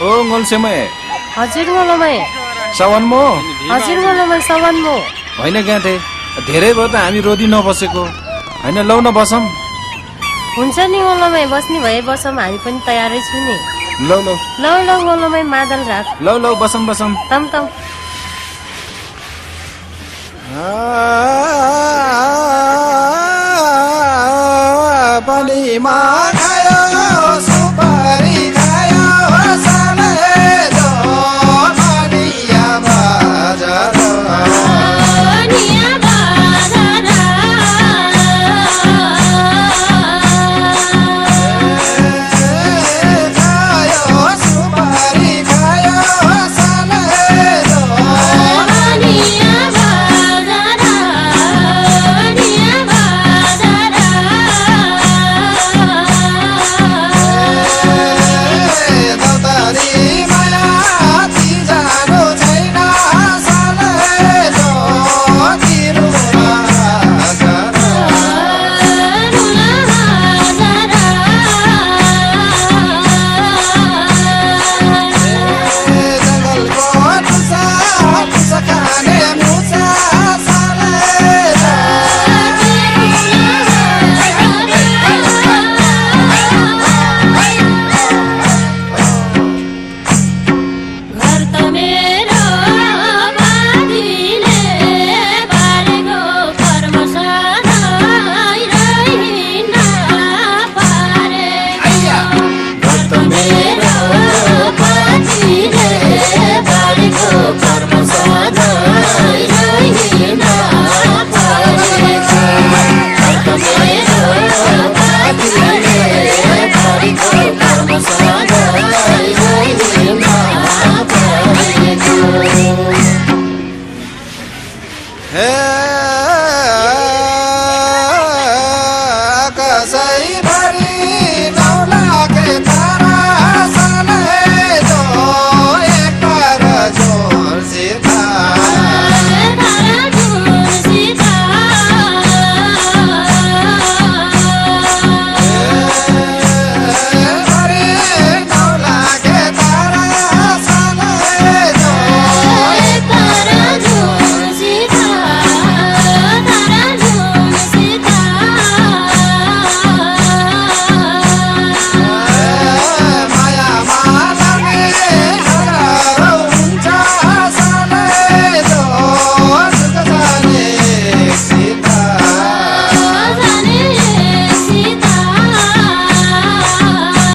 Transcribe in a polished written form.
ओ गोलसेमै हजुर गोलमाई सावन मो हजुर गोलमाई सावन मो होइन गाँठे धेरै भयो त हामी रोदी नबसेको होइन लौ न बसौँ हुन्छ नि गोलमाई बस्ने भए बसौँ हामी पनि तयारै छु नि लौ लौ लौ लौ गोलमाई मादल राख लौ लौ बसौँ बसौँ तम तम पनि मा